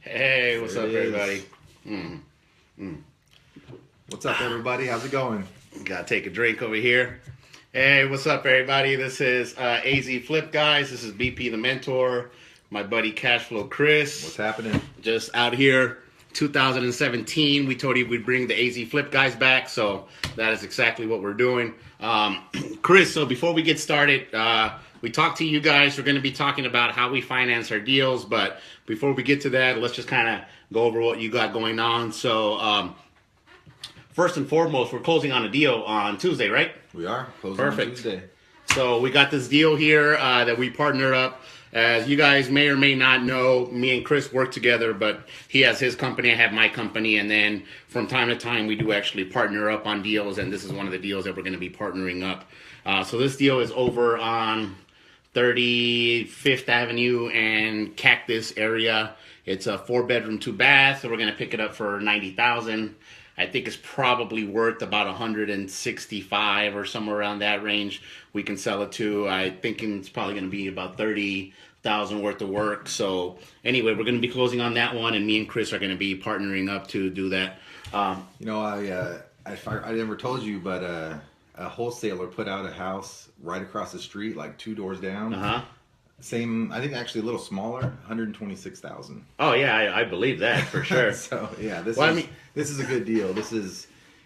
Hey, what's up, everybody? What's up, everybody? How's it going? Gotta take a drink over here. Hey, what's up, everybody? This is AZ Flip Guys. This is BP the Mentor, my buddy Cashflow Chris. What's happening? Just out here, 2017. We told you we'd bring the AZ Flip Guys back, so that is exactly what we're doing. Chris, so before we get started, we talked to you guys. We're going to be talking about how we finance our deals, but before we get to that, let's just kind of go over what you got going on. So, first and foremost, we're closing on a deal on Tuesday, right? We are closing Perfect. on Tuesday. So we got this deal here that we partnered up. As you guys may or may not know, me and Chris work together, but he has his company, I have my company, and then from time to time we do actually partner up on deals, and this is one of the deals that we're going to be partnering up. So this deal is over on 35th Avenue and Cactus area. It's a 4-bedroom, 2-bath, so we're going to pick it up for $90,000. I think it's probably worth about 165 or somewhere around that range. We can sell it to. I think it's probably going to be about 30,000 worth of work. So anyway, we're going to be closing on that one, and me and Chris are going to be partnering up to do that. I never told you, but a wholesaler put out a house right across the street, like 2 doors down. Same, I think actually a little smaller, 126,000. Oh yeah, I believe that for sure. So yeah, this is a good deal.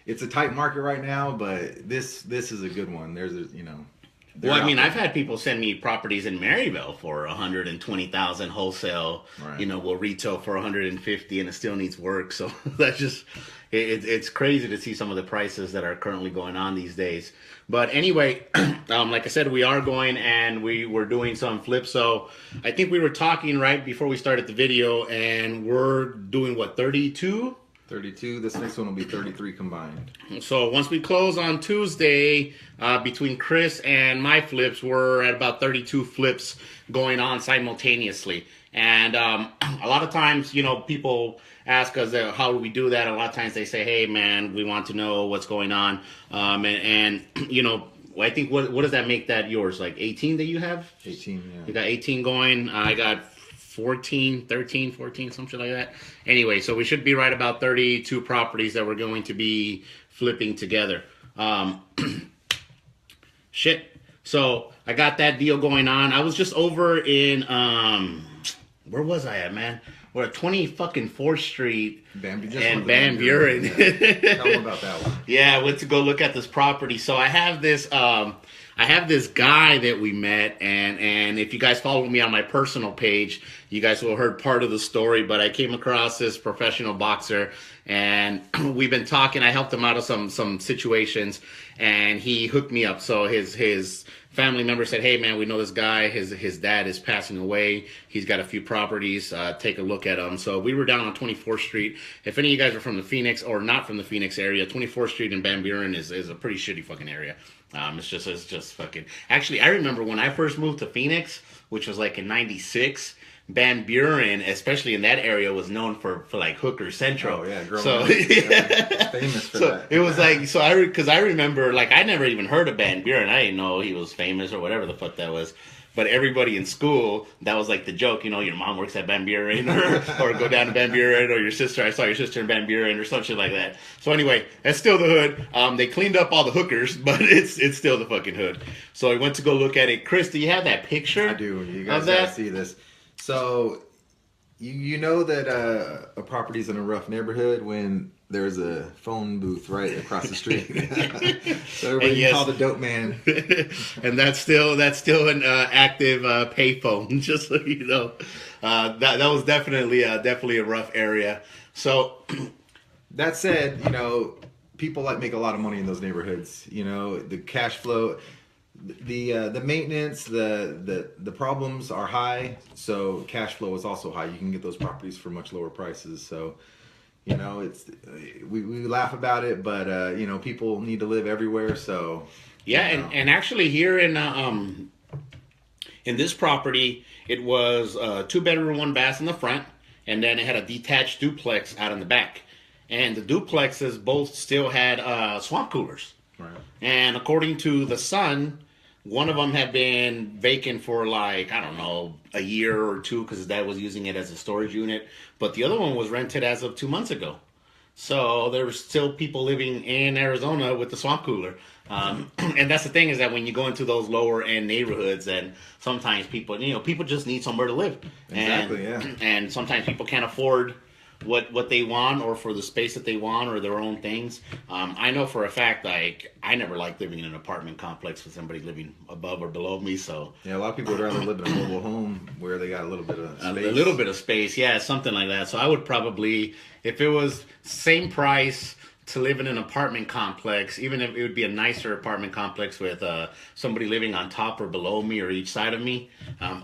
It's a tight market right now, but this is a good one. I've had people send me properties in Maryville for 120,000 wholesale. Right. We'll retail for 150, and it still needs work. So that's just it's crazy to see some of the prices that are currently going on these days. But anyway, like I said, we are going and we were doing some flips. So I think we were talking right before we started the video, and we're doing what, 32? 32. This next one will be 33 combined. So once we close on Tuesday, between Chris and my flips, we're at about 32 flips going on simultaneously. And a lot of times, people ask us how do we do that. A lot of times they say, hey, man, we want to know what's going on. I think, what does that make that yours? Like 18 that you have? 18, yeah. You got 18 going. I got 14, something like that. Anyway, so we should be right about 32 properties that we're going to be flipping together. So I got that deal going on. I was just over in, where was I at, man? We're at 20 Street and Van Buren. Yeah. Tell them about that one. Yeah, I went to go look at this property. So I have this guy that we met, and if you guys follow me on my personal page, you guys will have heard part of the story, but I came across this professional boxer, and we've been talking. I helped him out of some situations, and he hooked me up. So his family member said, hey, man, we know this guy. His dad is passing away. He's got a few properties. Take a look at them. So we were down on 24th Street. If any of you guys are from the Phoenix or not from the Phoenix area, 24th Street and Van Buren is a pretty shitty fucking area. It's just fucking. Actually, I remember when I first moved to Phoenix, which was like in '96. Van Buren, especially in that area, was known for like Hooker Central. Oh yeah, yeah. Famous for so that. It was like because I remember like I never even heard of Van Buren. I didn't know he was famous or whatever the fuck that was. But everybody in school, that was like the joke, your mom works at Van Buren or go down to Van Buren, or your sister, I saw your sister in Van Buren or something like that. So anyway, that's still the hood. They cleaned up all the hookers, but it's still the fucking hood. So I went to go look at it. Chris, do you have that picture? I do. You guys gotta see this. So you know that a property's in a rough neighborhood when there's a phone booth right across the street. So everybody can call the dope man. And that's still an active payphone, just so you know. That was definitely a rough area. So that said, people make a lot of money in those neighborhoods. The cash flow, the maintenance, the problems are high, so cash flow is also high. You can get those properties for much lower prices. So it's we laugh about it, but people need to live everywhere. So yeah, and actually here in this property, it was 2-bedroom, 1-bath in the front, and then it had a detached duplex out in the back, and the duplexes both still had swamp coolers. Right. And according to the son, One of them had been vacant for like, I don't know, a year or two because his dad was using it as a storage unit. But the other one was rented as of 2 months ago. So there were still people living in Arizona with the swamp cooler. And that's the thing, is that when you go into those lower end neighborhoods, and sometimes people, people just need somewhere to live. Exactly, and, yeah. And sometimes people can't afford what they want, or for the space that they want, or their own things. I know for a fact, like, I never liked living in an apartment complex with somebody living above or below me. So Yeah, a lot of people would rather live in a mobile home where they got a little bit of space. a little bit of space, yeah, something like that. So I would probably, if it was same price to live in an apartment complex, even if it would be a nicer apartment complex with somebody living on top or below me or each side of me,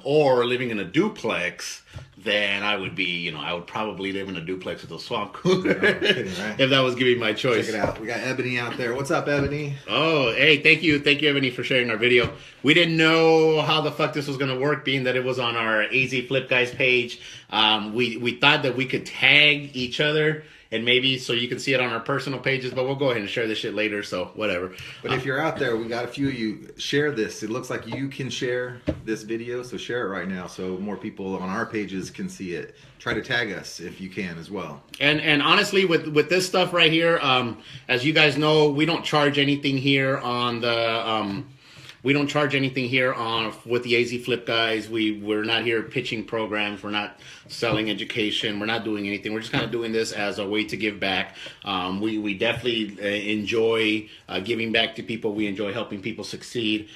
or living in a duplex, then I would be, I would probably live in a duplex with a swamp cooler. No kidding, right? If that was giving my choice. Check it out. We got Ebony out there. What's up, Ebony? Oh, hey, thank you, Ebony, for sharing our video. We didn't know how the fuck this was gonna work, being that it was on our AZ Flip Guys page. We thought that we could tag each other, and maybe so you can see it on our personal pages, but we'll go ahead and share this shit later, so whatever. But if you're out there, we got a few of you. Share this. It looks like you can share this video, so share it right now so more people on our pages can see it. Try to tag us if you can as well. And honestly, with this stuff right here, as you guys know, we don't charge anything here on the we don't charge anything here on with the AZ Flip Guys. We're not here pitching programs. We're not selling education. We're not doing anything. We're just kind of doing this as a way to give back. We definitely enjoy giving back to people. We enjoy helping people succeed.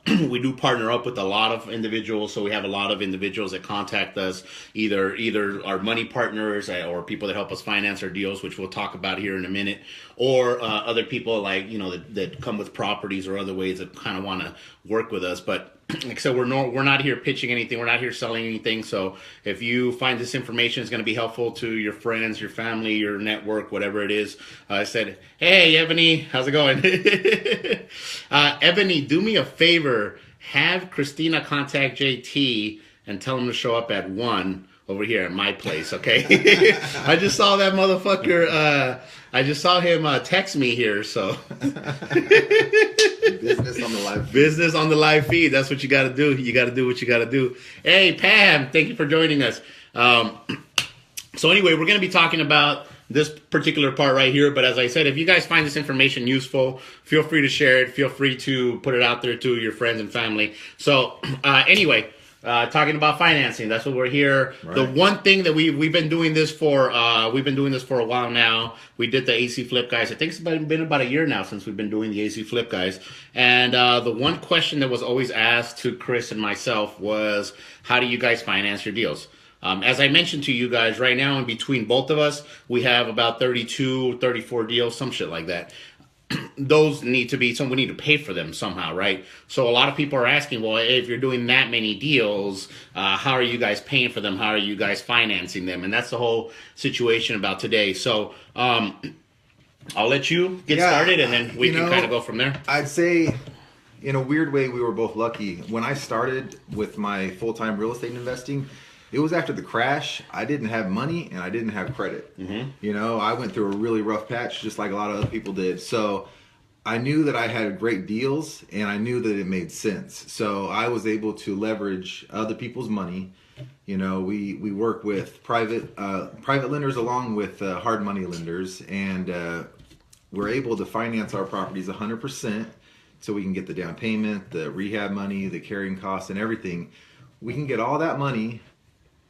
We do partner up with a lot of individuals. So we have a lot of individuals that contact us, either our money partners or people that help us finance our deals, which we'll talk about here in a minute, or other people like, that come with properties or other ways that kind of want to work with us. But like I said, we're not here pitching anything. We're not here selling anything. So if you find this information is going to be helpful to your friends, your family, your network, whatever it is, I said, hey, Ebony, how's it going? Ebony, do me a favor. Have Christina contact JT and tell him to show up at 1 over here at my place, okay? I just saw that motherfucker. I just saw him text me here, so. Business on the live feed. Business on the live feed. That's what you got to do. You got to do what you got to do. Hey, Pam, thank you for joining us. So anyway, we're going to be talking about this particular part right here. But as I said, if you guys find this information useful, feel free to share it. Feel free to put it out there to your friends and family. So anyway, talking about financing, that's what we're here. Right. The one thing that we've been doing this for a while now. We did the AZ Flip Guys. I think it's been about a year now since we've been doing the AZ Flip Guys. And the one question that was always asked to Chris and myself was, how do you guys finance your deals? As I mentioned to you guys, right now in between both of us, we have about 32, 34 deals, some shit like that. Those need to be, we need to pay for them somehow, right? So a lot of people are asking, well, if you're doing that many deals, how are you guys paying for them? How are you guys financing them? And that's the whole situation about today. So I'll let you get started, and then we can kind of go from there. I'd say, in a weird way, we were both lucky. When I started with my full-time real estate investing, it was after the crash. I didn't have money and I didn't have credit. Mm-hmm. I went through a really rough patch just like a lot of other people did. So I knew that I had great deals and I knew that it made sense. So I was able to leverage other people's money. We work with private lenders along with hard money lenders, and we're able to finance our properties 100%, so we can get the down payment, the rehab money, the carrying costs, and everything. We can get all that money,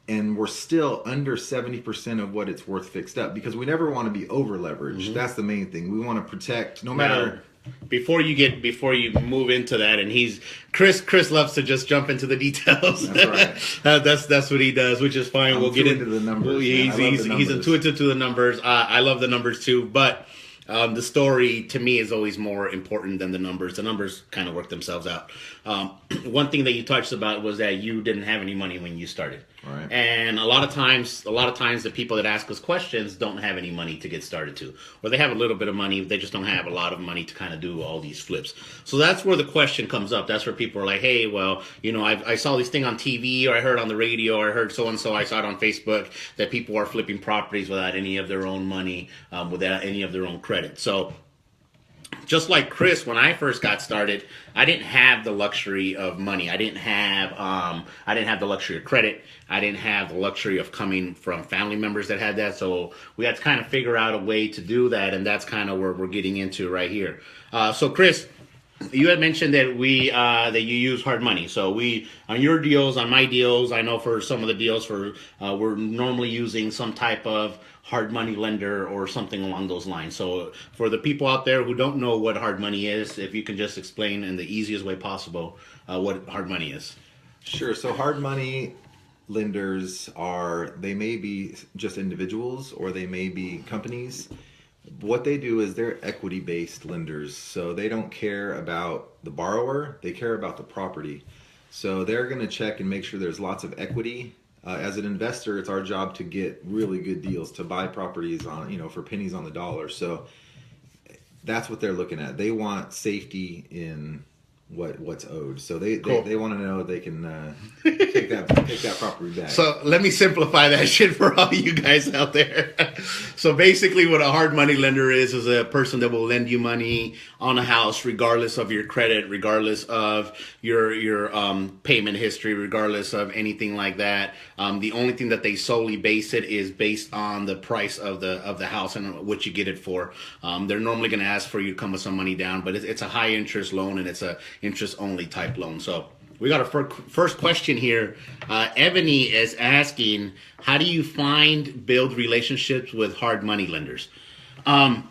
and we're still under 70% of what it's worth fixed up, because we never want to be over leveraged. Mm-hmm. That's the main thing. We want to protect no matter. Before you move into that, and Chris loves to just jump into the details. That's right. That's what he does, which is fine. We'll get into the numbers. He's intuitive to the numbers. I love the numbers too, but the story to me is always more important than the numbers. The numbers kind of work themselves out. One thing that you touched about was that you didn't have any money when you started. Right. And a lot of times the people that ask us questions don't have any money to get started to, or they have a little bit of money, they just don't have a lot of money to kind of do all these flips. So that's where the question comes up. That's where people are like, hey, well, I saw this thing on TV, or I heard on the radio, or I heard so-and-so, I saw it on Facebook, that people are flipping properties without any of their own money, without any of their own credit. So just like Chris, when I first got started, I didn't have the luxury of money. I didn't have the luxury of credit. I didn't have the luxury of coming from family members that had that. So we had to kind of figure out a way to do that, and that's kind of where we're getting into right here. So Chris, you had mentioned that that you use hard money. So we on your deals, on my deals, I know for some of the deals we're normally using some type of hard money lender or something along those lines. So for the people out there who don't know what hard money is, if you can just explain in the easiest way possible what hard money is. Sure. So hard money lenders they may be just individuals or they may be companies. What they do is they're equity based lenders. So they don't care about the borrower, they care about the property. So they're going to check and make sure there's lots of equity. As an investor, it's our job to get really good deals, to buy properties on, for pennies on the dollar. So that's what they're looking at. They want safety in what's owed. So Cool. they want to know they can take that property back. So let me simplify that shit for all you guys out there. So basically what a hard money lender is a person that will lend you money on a house regardless of your credit, regardless of your payment history, regardless of anything like that. The only thing that they solely base it is based on the price of the house and what you get it for. They're normally going to ask for you to come with some money down, but it's a high interest loan and it's a interest only type loan. So we got a first question here. Ebony is asking, how do you build relationships with hard money lenders? I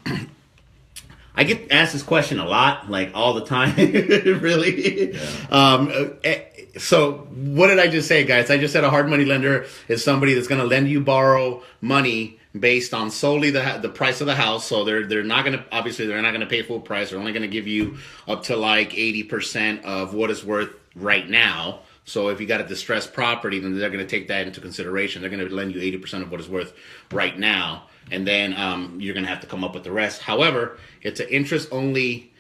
get asked this question a lot, like all the time, really. Yeah. So what did I just say, guys? I just said a hard money lender is somebody that's going to borrow money based on solely the price of the house. So they're not going to pay full price. They're only going to give you up to like 80% of what it's worth right now. So if you got a distressed property, then they're going to take that into consideration. They're going to lend you 80% of what it's worth right now. And then you're going to have to come up with the rest. However, it's an interest-only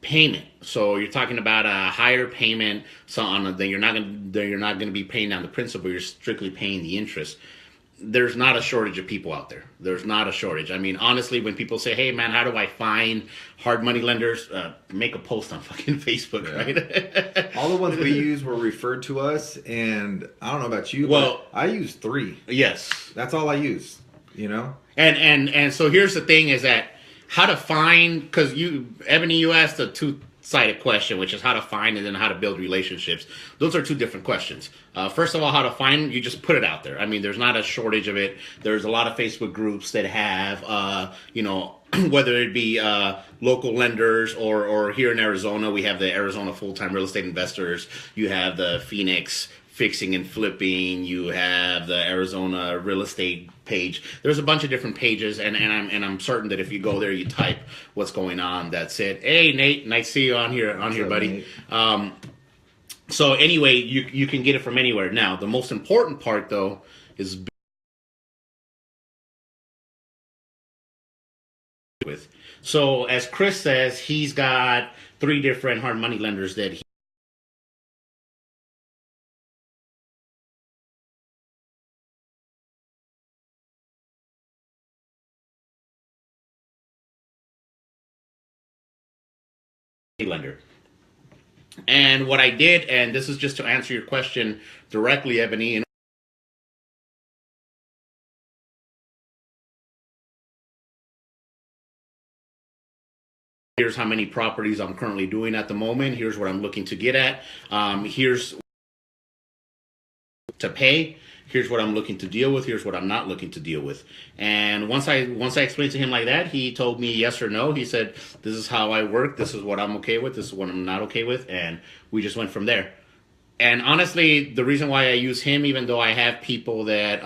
payment. So you're talking about a higher payment. Then you're not going to be paying down the principal. You're strictly paying the interest. There's not a shortage of people out there. There's not a shortage. I mean, honestly, when people say, "Hey, man, how do I find hard money lenders?" Make a post on fucking Facebook, right? All the ones we use were referred to us, and I don't know about you, Well, but I use 3. Yes, That's all I use. And so here's the thing: is that how to find? Because Ebony, you asked a two-sided question, which is how to find and then how to build relationships. Those are two different questions. First of all, how to find, you just put it out there. I mean, there's not a shortage of it. There's a lot of Facebook groups that have, whether it be local lenders or here in Arizona, we have the Arizona Full-Time Real Estate Investors. You have the Phoenix Fixing and Flipping. You have the Arizona Real Estate page. There's a bunch of different pages, and I'm certain that if you go there, you type what's going on, that's it. Hey, Nate, nice to see you on here, buddy. So anyway, you can get it from anywhere. Now, the most important part, though, is with. So as Chris says, he's got 3 different hard money lenders that lender. And what I did, and this is just to answer your question directly, Ebony, and here's how many properties I'm currently doing at the moment. Here's what I'm looking to get at. Here's to pay. Here's what I'm looking to deal with. Here's what I'm not looking to deal with. And once I explained to him like that, he told me yes or no. He said, "This is how I work. This is what I'm okay with. This is what I'm not okay with." And we just went from there. And honestly, the reason why I use him, even though I have people that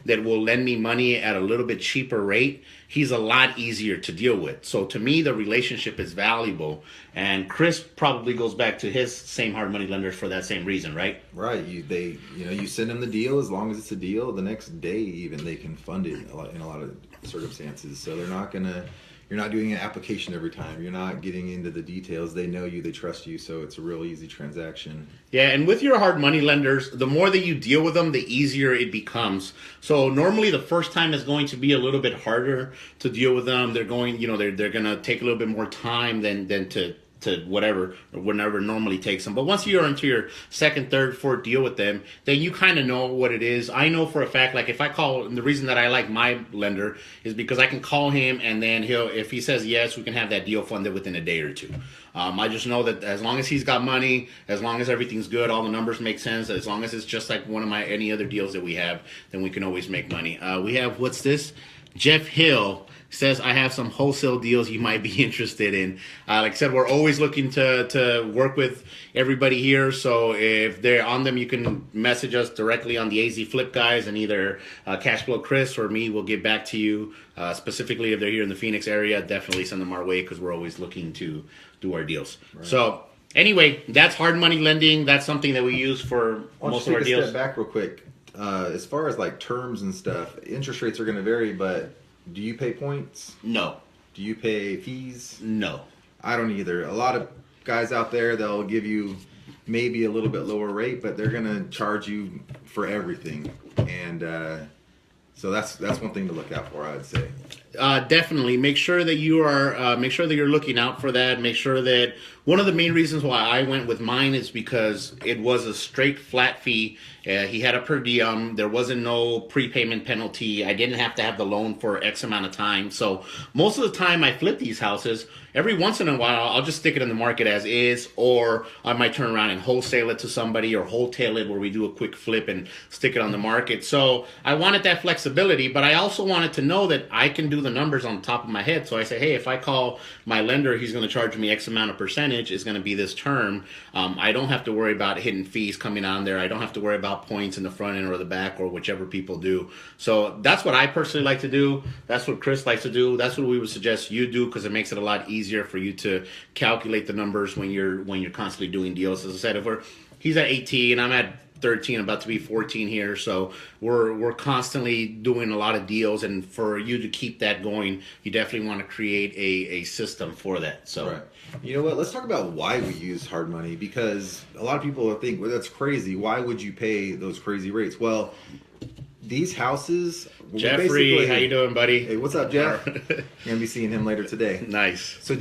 will lend me money at a little bit cheaper rate, he's a lot easier to deal with. So to me, the relationship is valuable. And Chris probably goes back to his same hard money lenders for that same reason, right? Right. You send them the deal. As long as it's a deal, the next day even they can fund it in a lot of circumstances. So they're not gonna you're not doing an application every time. You're not getting into the details. They know you, they trust you, so it's a real easy transaction. Yeah, and with your hard money lenders, the more that you deal with them, the easier it becomes. So normally the first time is going to be a little bit harder to deal with them. They're going, they're going to take a little bit more time than to whenever it normally takes them. But once you're into your second, third, fourth deal with them, then you kind of know what it is. I know for a fact, like if I call, and the reason that I like my lender is because I can call him and then if he says yes, we can have that deal funded within a day or two. I just know that as long as he's got money, as long as everything's good, all the numbers make sense, as long as it's just like one of any other deals that we have, then we can always make money. We have, what's this? Jeff Hill says, I have some wholesale deals you might be interested in. Like I said, we're always looking to work with everybody here. So if they're on them, you can message us directly on the AZ Flip guys, and either Cashflow Chris or me will get back to you. Specifically, if they're here in the Phoenix area, definitely send them our way because we're always looking to do our deals. Right. So anyway, that's hard money lending. That's something that we use for most of our deals. Step back real quick. As far as like terms and stuff, interest rates are going to vary, but do you pay points? No. Do you pay fees? No. I don't either. A lot of guys out there, they'll give you maybe a little bit lower rate, but they're going to charge you for everything. And so that's one thing to look out for, I'd say. Definitely make sure that you're looking out for that. Make sure that one of the main reasons why I went with mine is because it was a straight flat fee. He had a per diem. There wasn't no prepayment penalty. I didn't have to have the loan for X amount of time. So most of the time I flip these houses, every once in a while I'll just stick it in the market as is, or I might turn around and wholesale it to somebody, or wholetail it where we do a quick flip and stick it on the market. So I wanted that flexibility, but I also wanted to know that I can do the numbers on the top of my head. So I say, hey, if I call my lender, he's going to charge me X amount of percentage. Is going to be this term. I don't have to worry about hidden fees coming on there. I don't have to worry about points in the front end or the back, or whichever people do. So that's what I personally like to do. That's what Chris likes to do. That's what we would suggest you do, because it makes it a lot easier for you to calculate the numbers when you're constantly doing deals. As I said, he's at 18, I'm at 13, about to be 14 here, so we're constantly doing a lot of deals, and for you to keep that going, you definitely want to create a system for that. So right. You know what, let's talk about why we use hard money, because a lot of people think, well, that's crazy, why would you pay those crazy rates? Well, these houses, Jeffrey, how you doing, buddy? Hey, what's up, Jeff? You're gonna be seeing him later today. Nice. So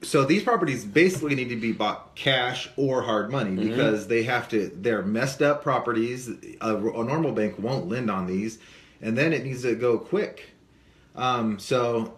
so these properties basically need to be bought cash or hard money, because they're messed up properties. A normal bank won't lend on these, and then it needs to go quick. So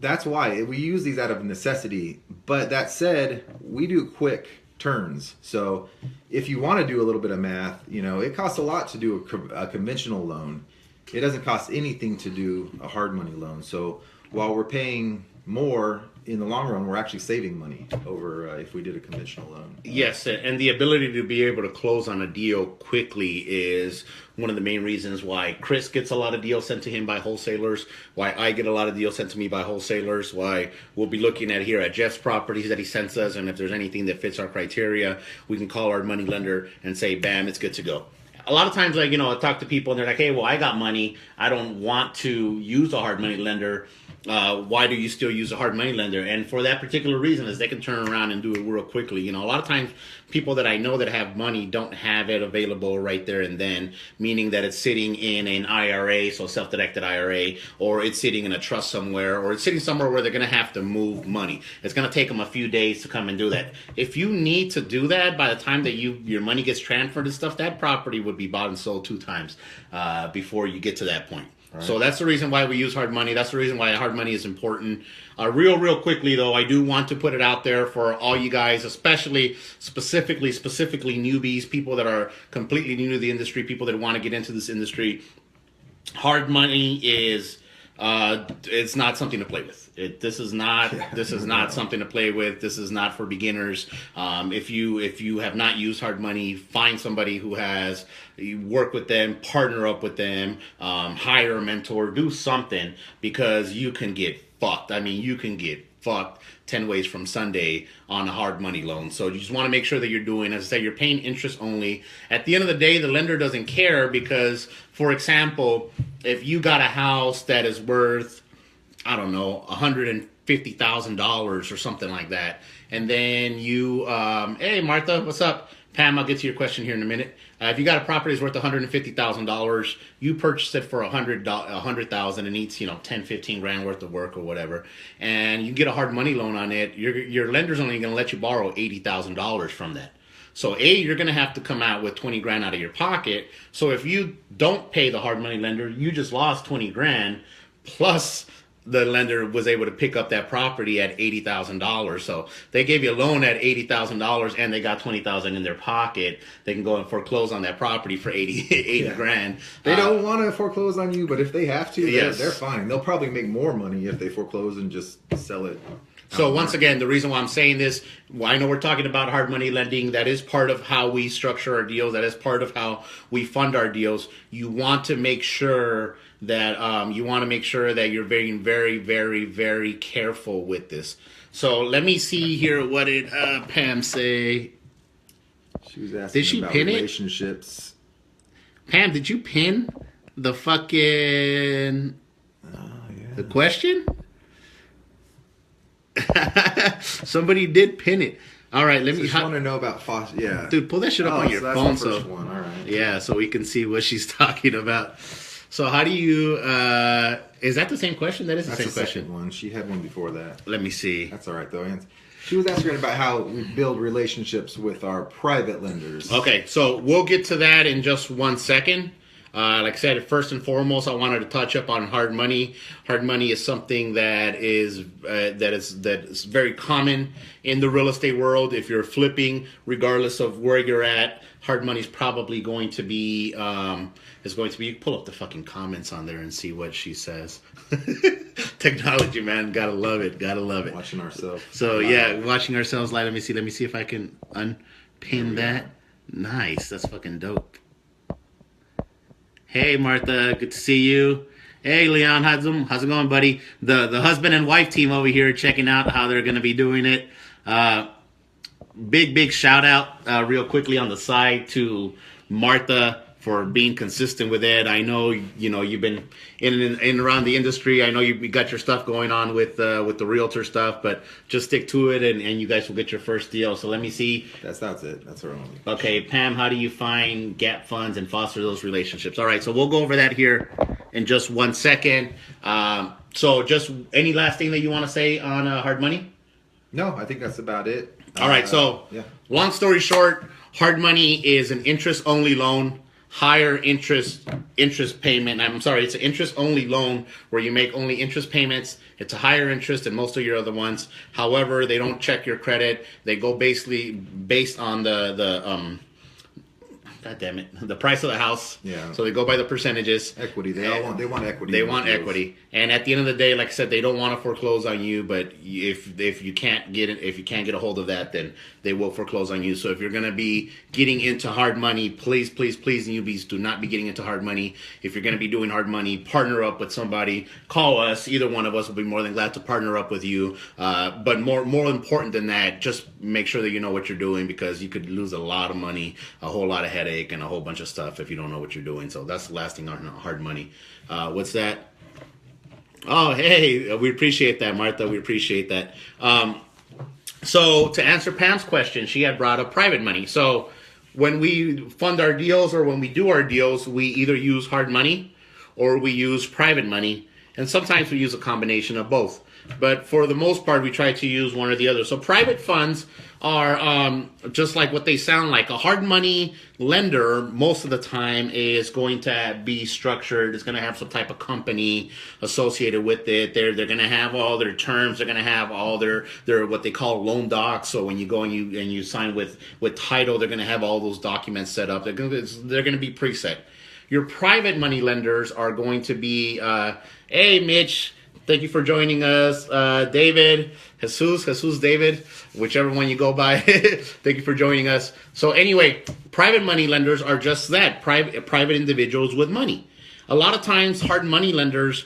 that's why we use these out of necessity. But that said, we do quick turns. So if you want to do a little bit of math, it costs a lot to do a conventional loan. It doesn't cost anything to do a hard money loan. So while we're paying more, in the long run, we're actually saving money over if we did a conventional loan. Yes, and the ability to be able to close on a deal quickly is one of the main reasons why Chris gets a lot of deals sent to him by wholesalers, why I get a lot of deals sent to me by wholesalers, why we'll be looking at here at Jeff's properties that he sends us, and if there's anything that fits our criteria, we can call our money lender and say, bam, it's good to go. A lot of times, I talk to people and they're like, hey, well, I got money. I don't want to use a hard money lender. Why do you still use a hard money lender? And for that particular reason is they can turn around and do it real quickly. A lot of times people that I know that have money don't have it available right there and then, meaning that it's sitting in an IRA, so self-directed IRA, or it's sitting in a trust somewhere, or it's sitting somewhere where they're going to have to move money. It's going to take them a few days to come and do that. If you need to do that by the time that your money gets transferred and stuff, that property would be bought and sold 2 times before you get to that point. Right. So that's the reason why we use hard money. That's the reason why hard money is important. Real quickly, though, I do want to put it out there for all you guys, especially specifically newbies, people that are completely new to the industry, people that want to get into this industry. Hard money is it's not something to play with. This is not something to play with. This is not for beginners. If you have not used hard money, find somebody who has. You work with them, partner up with them, hire a mentor, do something, because you can get fucked. I mean, you can get fucked 10 ways from Sunday on a hard money loan. So you just want to make sure that you're doing, as I say, you're paying interest only. At the end of the day, the lender doesn't care, because, for example, if you got a house that is worth I don't know, $150,000 or something like that. And then you, hey, Martha, what's up? Pam, I'll get to your question here in a minute. If you got a property that's worth $150,000, you purchased it for $100,000 and needs, 10, 15 grand worth of work or whatever, and you get a hard money loan on it, your lender's only going to let you borrow $80,000 from that. So you're going to have to come out with 20 grand out of your pocket. So if you don't pay the hard money lender, you just lost 20 grand plus the lender was able to pick up that property at $80,000. So they gave you a loan at $80,000 and they got $20,000 in their pocket. They can go and foreclose on that property for 80 grand. They don't want to foreclose on you, but if they have to, Yes. they're fine. They'll probably make more money if they foreclose and just sell it. So once again, the reason why I'm saying this, I know we're talking about hard money lending. That is part of how we structure our deals. That is part of how we fund our deals. You want to make sure that you're being very, very, very careful with this. So let me see here. What did Pam say? She was asking Did she about pin it? relationships. Pam, did you pin the fucking the question? Somebody did pin it. All right, let me. Just want to know about yeah. Dude, pull that shit up on your so that's phone, the first one. All right. yeah, so we can see what she's talking about. So how do you? Is that the same question? That is the That's same the question. second one. She had one before that. Let me see. That's all right though. She was asking about how we build relationships with our private lenders. Okay, so we'll get to that in just 1 second. Like I said, first and foremost, I wanted to touch up on hard money. Hard money is something that is very common in the real estate world. If you're flipping, regardless of where you're at, hard money is probably going to be pull up the fucking comments on there and see what she says. Technology, man, gotta love it. Watching ourselves. So watching ourselves live. Let me see if I can unpin that. Nice, that's fucking dope. Hey, Martha, good to see you. Hey, Leon, how's it going, buddy? The husband and wife team over here checking out how they're going to be doing it. Big shout out real quickly on the side to Martha for being consistent with it. I know, you've been in and around the industry. I know you got your stuff going on with the realtor stuff, but just stick to it and you guys will get your first deal. So let me see. That's it. That's our only. Okay, Pam, how do you find gap funds and foster those relationships? All right, so we'll go over that here in just 1 second. So just any last thing that you want to say on hard money? No, I think that's about it. All right, so long story short, hard money is an interest-only loan. Higher interest payment. I'm sorry, it's an interest-only loan where you make only interest payments. It's a higher interest than most of your other ones. However, they don't check your credit. They go basically based on the God damn it, the price of the house. Yeah. So they go by the percentages. Equity. They want equity. They want equity, and at the end of the day, like I said, they don't want to foreclose on you. But if you can't get a hold of that, then they will foreclose on you. So if you're going to be getting into hard money, please, newbies, do not be getting into hard money. If you're going to be doing hard money, partner up with somebody. Call us. Either one of us will be more than glad to partner up with you. But more important than that, just make sure that you know what you're doing, because you could lose a lot of money, a whole lot of headache, and a whole bunch of stuff if you don't know what you're doing. So that's the last thing on hard money. What's that? Oh, hey, we appreciate that, Martha. We appreciate that. So to answer Pam's question, she had brought up private money. So when we fund our deals or when we do our deals, we either use hard money or we use private money. And sometimes we use a combination of both. But for the most part, we try to use one or the other. So private funds are just like what they sound like. A hard money lender, most of the time, is going to be structured. It's going to have some type of company associated with it. They're going to have all their terms. They're going to have all their what they call loan docs. So when you go and you sign with title, they're going to have all those documents set up. They're going to be preset. Your private money lenders are going to be, hey, Mitch. Thank you for joining us, David, Jesus, David, whichever one you go by. Thank you for joining us. So anyway, private money lenders are just that, private individuals with money. A lot of times, hard money lenders,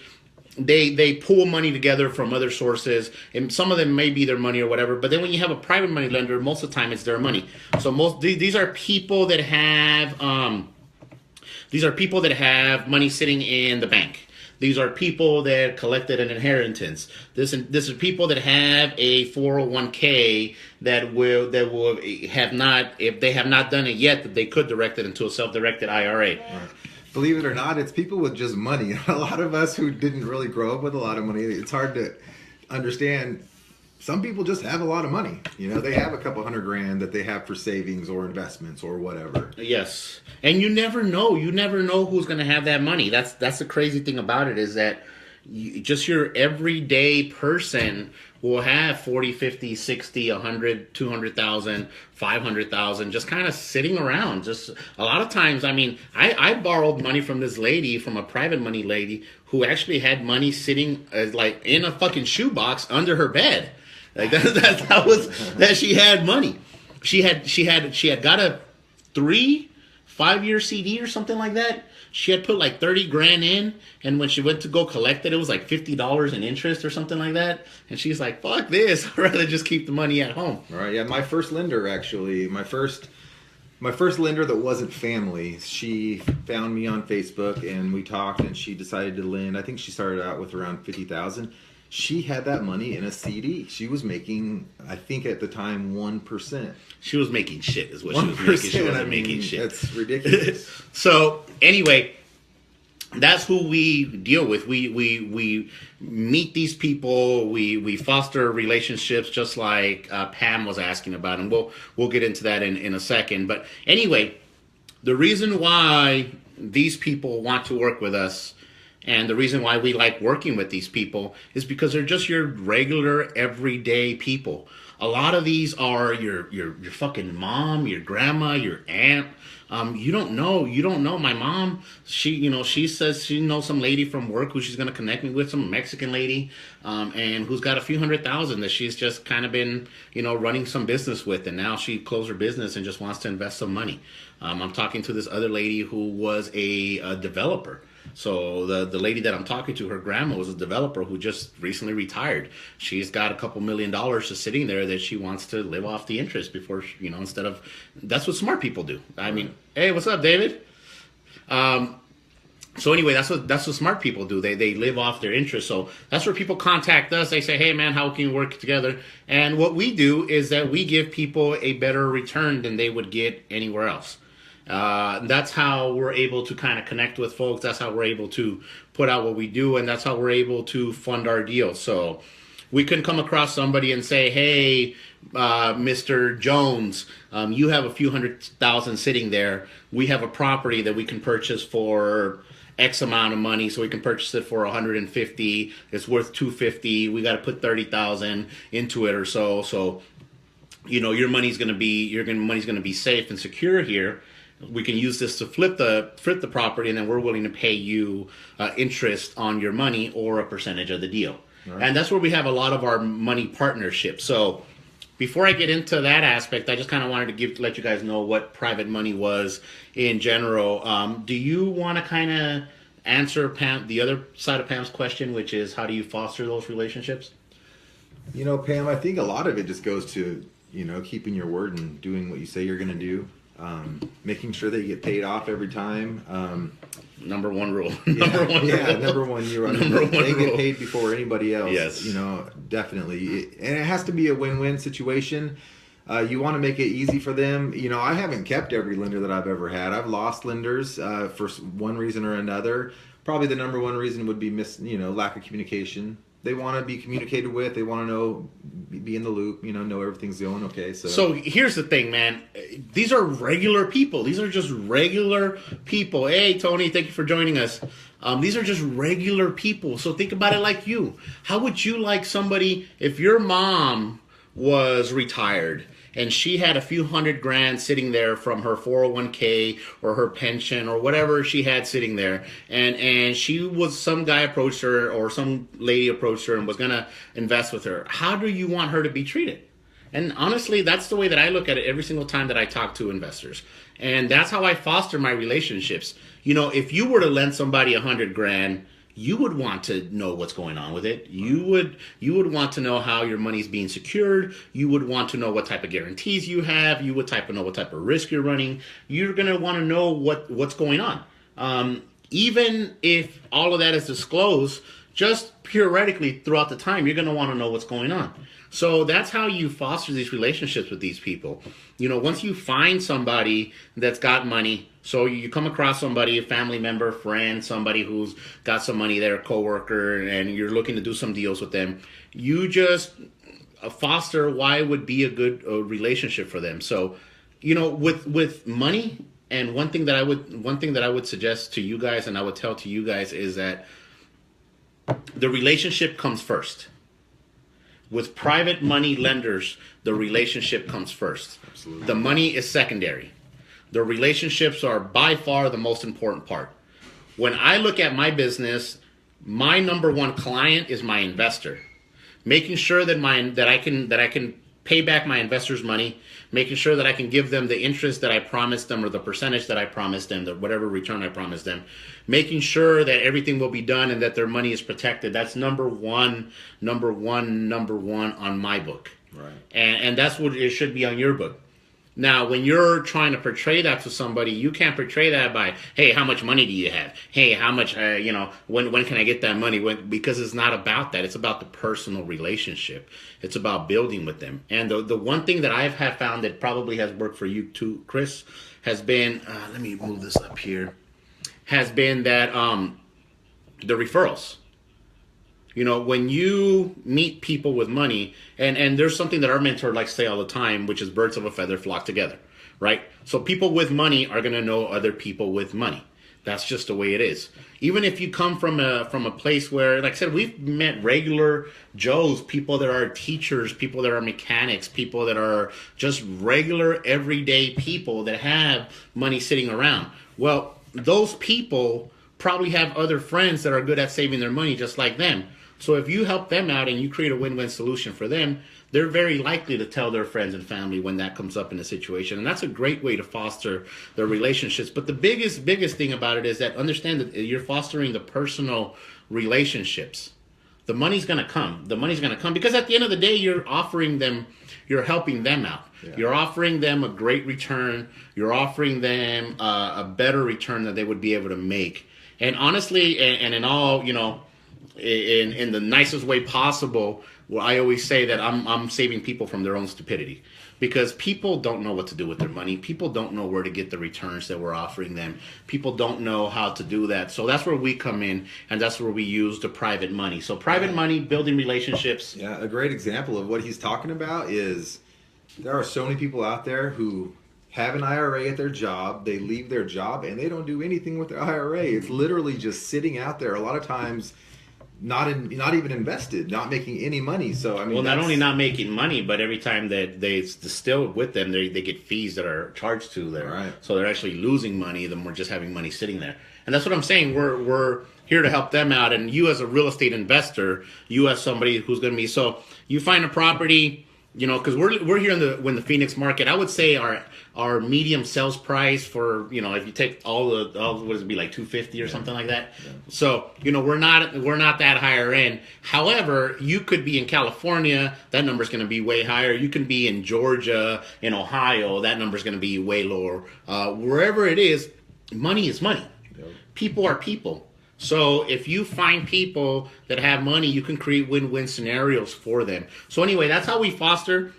they pull money together from other sources, and some of them may be their money or whatever. But then when you have a private money lender, most of the time it's their money. So these are people that have money sitting in the bank. These are people that collected an inheritance. This is people that have a 401k that will have not, if they have not done it yet, that they could direct it into a self-directed IRA. Right. Believe it or not, it's people with just money. A lot of us who didn't really grow up with a lot of money, it's hard to understand. Some people just have a lot of money. You know, they have a couple $100,000 that they have for savings or investments or whatever. Yes, and you never know. You never know who's going to have that money. That's the crazy thing about it, is that just your everyday person will have 40, 50, 60, 100, 200,000, 500,000 just kind of sitting around. Just a lot of times, I mean, I borrowed money from this lady, from a private money lady, who actually had money sitting like in a fucking shoebox under her bed. Like that was that she had money. She had got a 5-year CD or something like that. She had put like 30 grand in, and when she went to go collect it, it was like $50 in interest or something like that. And she's like, "Fuck this! I'd rather just keep the money at home." All right, yeah. My first lender, actually, my first lender that wasn't family, she found me on Facebook and we talked, and she decided to lend. I think she started out with around 50,000. She had that money in a CD. She was making, I think at the time, 1%. She was making shit, is what she was making. She wasn't making shit. That's ridiculous. So anyway, that's who we deal with. We meet these people. We foster relationships, just like Pam was asking about, and we'll get into that in a second. But anyway, the reason why these people want to work with us, and the reason why we like working with these people, is because they're just your regular, everyday people. A lot of these are your fucking mom, your grandma, your aunt. You don't know. My mom, she says she knows some lady from work who she's going to connect me with, some Mexican lady, and who's got a few $100,000 that she's just kind of been, running some business with. And now she closed her business and just wants to invest some money. I'm talking to this other lady who was a developer. So the lady that I'm talking to, her grandma was a developer who just recently retired. She's got a couple $1 million just sitting there that she wants to live off the interest before, instead of, that's what smart people do. I mean, hey, what's up, David? So anyway, that's what smart people do. They live off their interest. So that's where people contact us. They say, "Hey man, how can we work together?" And what we do is that we give people a better return than they would get anywhere else. That's how we're able to kind of connect with folks. That's how we're able to put out what we do, and that's how we're able to fund our deals. So we couldn't come across somebody and say, "Hey, Mr. Jones, you have a few $100,000 sitting there. We have a property that we can purchase for X amount of money, so we can purchase it for 150. It's worth 250. We got to put 30,000 into it or so. So, your money's going to be safe and secure here. We can use this to flip the property, and then we're willing to pay you interest on your money or a percentage of the deal." Right. And that's where we have a lot of our money partnerships. So before I get into that aspect, I just kind of wanted to let you guys know what private money was in general. Do you want to kind of answer Pam, the other side of Pam's question, which is how do you foster those relationships? Pam, I think a lot of it just goes to, keeping your word and doing what you say you're going to do. Making sure that you get paid off every time. Number one rule. Number one rule. They get paid before anybody else. Yes. Definitely. And it has to be a win-win situation. You want to make it easy for them. I haven't kept every lender that I've ever had. I've lost lenders for one reason or another. Probably the number one reason would be lack of communication. They want to be communicated with. They want to know, be in the loop, know everything's going okay. So here's the thing, man. These are regular people. These are just regular people. Hey, Tony, thank you for joining us. These are just regular people. So think about it like you. How would you like somebody, if your mom was retired and she had a few $100,000 sitting there from her 401k or her pension or whatever she had sitting there, and some guy approached her or some lady approached her and was gonna invest with her? How do you want her to be treated? And honestly, that's the way that I look at it every single time that I talk to investors. And that's how I foster my relationships. If you were to lend somebody $100,000, you would want to know what's going on with it. You would want to know how your money's being secured. You would want to know what type of guarantees you have. You would know what type of risk you're running. You're going to want to know what's going on. even if all of that is disclosed, just theoretically throughout the time, you're going to want to know what's going on. So that's how you foster these relationships with these people. You know, once you find somebody that's got money, so you come across somebody, a family member, friend, somebody who's got some money, they're a coworker, and you're looking to do some deals with them, you just foster why would be a good relationship for them. So, you know, with money, and one thing that I would suggest to you guys, and I would tell to you guys, is that the relationship comes first. With private money lenders, the relationship comes first. Absolutely. The money is secondary. The relationships are by far the most important part. When I look at my business, my number one client is my investor. Making sure that I can pay back my investors' money, making sure that I can give them the interest that I promised them, or the percentage that I promised them, whatever return I promised them, making sure that everything will be done and that their money is protected. That's number one on my book. Right. And that's what it should be on your book. Now, when you're trying to portray that to somebody, you can't portray that by, hey, how much money do you have? Hey, how much, when can I get that money? Because it's not about that. It's about the personal relationship. It's about building with them. And the one thing that I have found that probably has worked for you too, Chris, has been, let me move this up here, has been that the referrals. You know, when you meet people with money, and there's something that our mentor likes to say all the time, which is birds of a feather flock together, right? So people with money are going to know other people with money. That's just the way it is. Even if you come from a place where, like I said, we've met regular Joes, people that are teachers, people that are mechanics, people that are just regular everyday people that have money sitting around. Well, those people probably have other friends that are good at saving their money just like them. So if you help them out and you create a win-win solution for them, they're very likely to tell their friends and family when that comes up in a situation. And that's a great way to foster their relationships. But the biggest thing about it is that understand that you're fostering the personal relationships. The money's going to come. The money's going to come because at the end of the day, you're offering them, you're helping them out. Yeah. You're offering them a great return. You're offering them a better return that they would be able to make. And honestly, and in all, you know, in the nicest way possible, well, I always say that I'm saving people from their own stupidity, because people don't know what to do with their money. People don't know where to get the returns that we're offering them. People don't know how to do that. So that's where we come in, and that's where we use the private money. So private money, building relationships. Yeah, a great example of what he's talking about is there are so many people out there who have an IRA at their job. They leave their job and they don't do anything with their IRA. It's literally just sitting out there. A lot of times, not even invested, not making any money. So I mean, well, not only not making money, but every time that they distill with them, they get fees that are charged to them. Right. So they're actually losing money. Then we're just having money sitting there, and that's what I'm saying. We're here to help them out. And you, as a real estate investor, you as somebody who's going to be, so you find a property. You know, because we're here in the Phoenix market. I would say our medium sales price for, you know, if you take all what does it be, like $250 or something like that. Yeah. So, you know, we're not that higher end. However, you could be in California, that number's going to be way higher. You can be in Georgia, in Ohio, that number's going to be way lower. Wherever it is, money is money. Yep. People are people. So if you find people that have money, you can create win-win scenarios for them. So anyway, that's how we foster,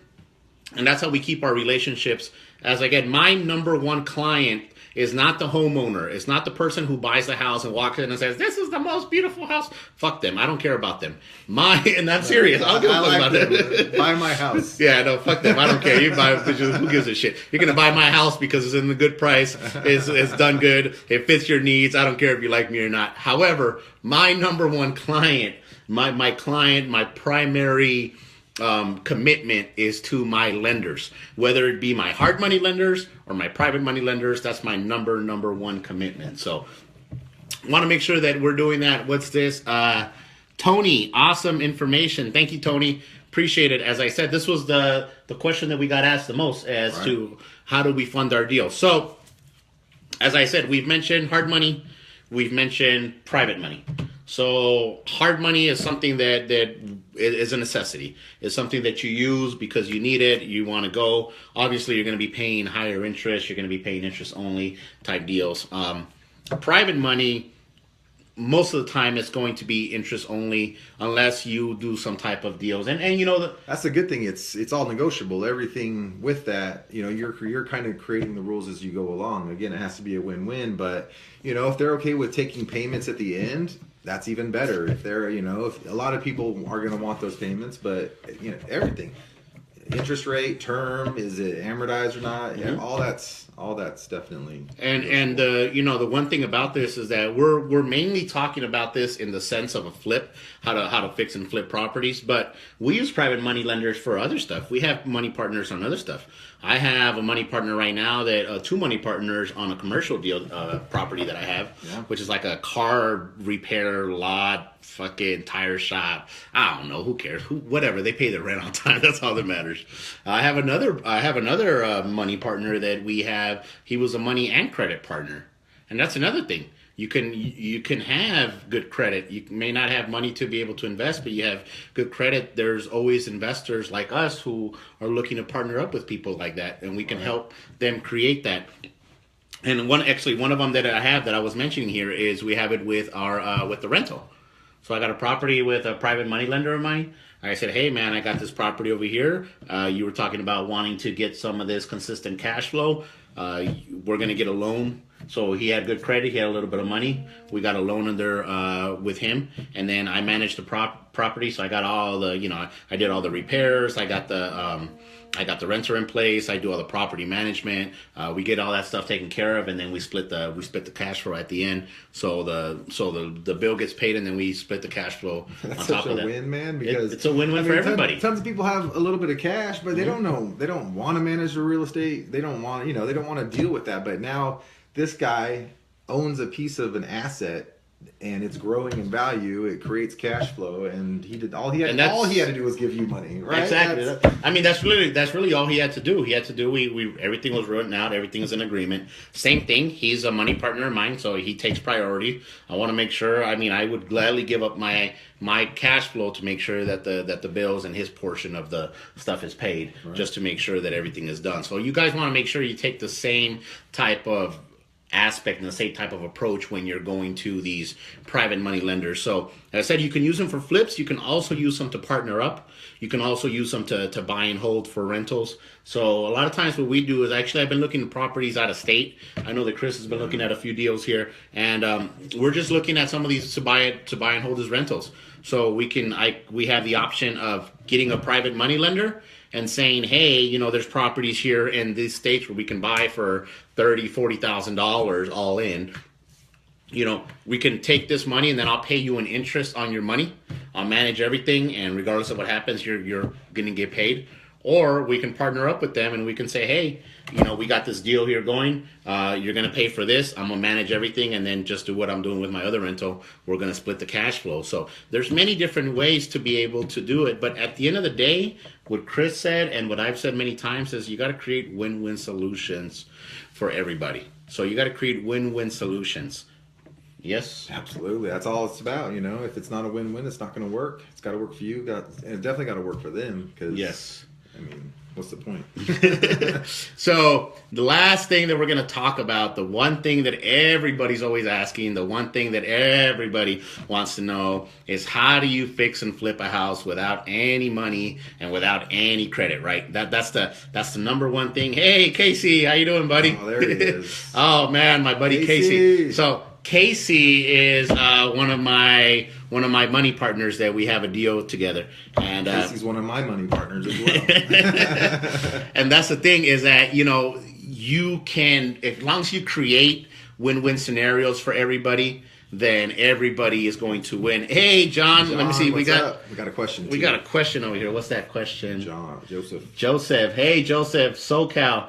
and that's how we keep our relationships. As again, my number one client is not the homeowner. It's not the person who buys the house and walks in and says, "This is the most beautiful house." Fuck them. I don't care about them. And that's serious. I don't give a fuck about them. Buy my house. Yeah, no, fuck them. I don't care. You buy, who gives a shit? You're gonna buy my house because it's in a good price. It's done good. It fits your needs. I don't care if you like me or not. However, my number one client, my client, my primary commitment is to my lenders, whether it be my hard money lenders or my private money lenders. That's my number one commitment. So I want to make sure that we're doing that. What's this? Tony, awesome information. Thank you, Tony. Appreciate it. As I said, this was the question that we got asked the most as to how do we fund our deal. So as I said, we've mentioned hard money. We've mentioned private money. So hard money is something that is a necessity. It's something that you use because you need it. You want to go. Obviously, you're going to be paying higher interest. You're going to be paying interest only type deals. Private money most of the time it's going to be interest only unless you do some type of deals. And you know That's a good thing. It's all negotiable. Everything with that, you're kind of creating the rules as you go along. Again, it has to be a win-win. But if they're okay with taking payments at the end, that's even better. If they're, if a lot of people are going to want those payments, but everything, interest rate, term, is it amortized or not? Yeah, all that's definitely. And the one thing about this is that we're mainly talking about this in the sense of a flip, how to fix and flip properties, but we use private money lenders for other stuff. We have money partners on other stuff. I have a money partner right now that two money partners on a commercial deal property that I have, which is like a car repair lot, fucking tire shop. I don't know, who cares? Whatever, they pay their rent on time. That's all that matters. I have another money partner that we have. He was a money and credit partner, and that's another thing. You can have good credit. You may not have money to be able to invest, but you have good credit. There's always investors like us who are looking to partner up with people like that, and we can help them create that. And one of them that I have that I was mentioning here is we have it with our with the rental. So I got a property with a private money lender of mine. I said, hey man, I got this property over here. You were talking about wanting to get some of this consistent cash flow. We're going to get a loan. So he had good credit. He had a little bit of money. We got a loan under with him. And then I managed the property. So I got all the, I did all the repairs. I got the renter in place. I do all the property management. We get all that stuff taken care of, and then we split the cash flow at the end. So the bill gets paid, and then we split the cash flow on top of that. That's such a win, man. Because it's a win-win for everybody. Tons of people have a little bit of cash, but they don't know. They don't want to manage the real estate. They don't want, they don't want to deal with that. But now this guy owns a piece of an asset, and it's growing in value. It creates cash flow, and all he had to do was give you money, right? Exactly. That's really all he had to do. We everything was written out. Everything is in agreement. Same thing. He's a money partner of mine, so he takes priority. I want to make sure. I would gladly give up my cash flow to make sure that the bills and his portion of the stuff is paid, just to make sure that everything is done. So you guys want to make sure you take the same type of aspect and the same type of approach when you're going to these private money lenders. So as I said, you can use them for flips. You can also use them to partner up. You can also use them to buy and hold for rentals. So a lot of times what we do is I've been looking at properties out of state. I know that Chris has been looking at a few deals here, and we're just looking at some of these to buy and hold as rentals. So we have the option of getting a private money lender and saying, hey, there's properties here in these states where we can buy for $30,000-$40,000 all in. We can take this money and then I'll pay you an interest on your money. I'll manage everything, and regardless of what happens, you're going to get paid. Or we can partner up with them and we can say, hey, we got this deal here going. You're going to pay for this. I'm going to manage everything and then just do what I'm doing with my other rental. We're going to split the cash flow. So there's many different ways to be able to do it. But at the end of the day, what Chris said and what I've said many times is you got to create win-win solutions for everybody. So you got to create win-win solutions. Yes, absolutely. That's all it's about. If it's not a win-win, it's not going to work. It's got to work for you. And it definitely got to work for them. Yes. What's the point? So the last thing that we're going to talk about, the one thing that everybody's always asking, the one thing that everybody wants to know is how do you fix and flip a house without any money and without any credit, right? That's the number one thing. Hey, Casey, how you doing, buddy? Oh, there he is. Oh, man, my buddy Casey. So Casey is one of my money partners that we have a deal together, and Casey's one of my money partners as well. And that's the thing is that you can, as long as you create win-win scenarios for everybody, then everybody is going to win. Hey, John, let me see. We got a question. We got a question over here. What's that question? Joseph. Hey, Joseph, SoCal.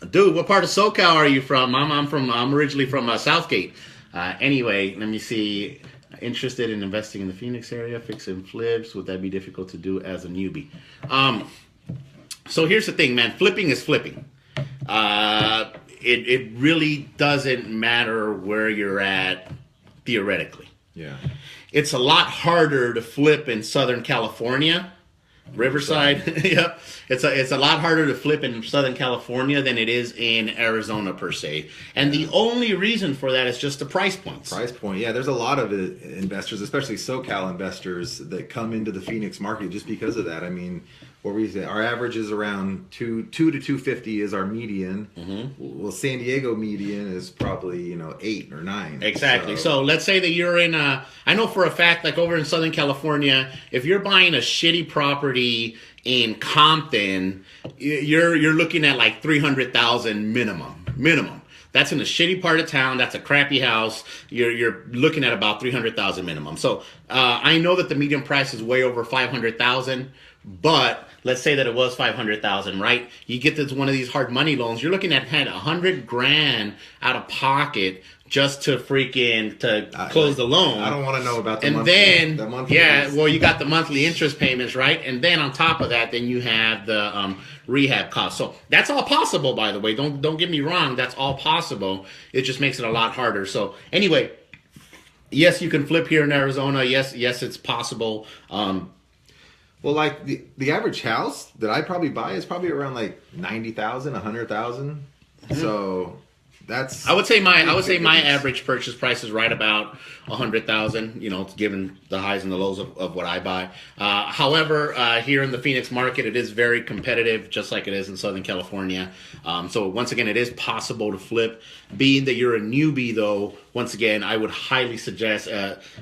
Dude, what part of SoCal are you from? I'm originally from Southgate. Anyway, let me see. Interested in investing in the Phoenix area, fixing flips. Would that be difficult to do as a newbie? So here's the thing, man. Flipping is flipping. It really doesn't matter where you're at theoretically. Yeah. It's a lot harder to flip in Southern California Riverside. Yep. It's a lot harder to flip in Southern California than it is in Arizona per se. And the only reason for that is just the price points. Price point, yeah. There's a lot of investors, especially SoCal investors, that come into the Phoenix market just because of that. I mean, what we say, our average is around two to 250 is our median. Well, San Diego median is probably 8 or 9. Exactly. So let's say that you're in I know for a fact, like over in Southern California, if you're buying a shitty property in Compton, you're looking at like 300,000 minimum. That's in a shitty part of town. That's a crappy house. You're looking at about 300,000 minimum. So I know that the median price is way over 500,000, but let's say that it was 500,000, right? You get this one of these hard money loans. You're looking at had $100,000 out of pocket just to close the loan. I don't want to know about the and monthly, then the monthly yeah, fees. well, you got the monthly interest payments, right? And then on top of that, then you have the rehab costs. So that's all possible, by the way. Don't get me wrong. That's all possible. It just makes it a lot harder. So anyway, yes, you can flip here in Arizona. Yes, it's possible. Well, like the average house that I probably buy is probably around like 90,000, 100,000. So that's I would say my average purchase price is right about 100,000. Given the highs and the lows of what I buy. However, here in the Phoenix market, it is very competitive, just like it is in Southern California. So once again, it is possible to flip. Being that you're a newbie, though, once again, I would highly suggest.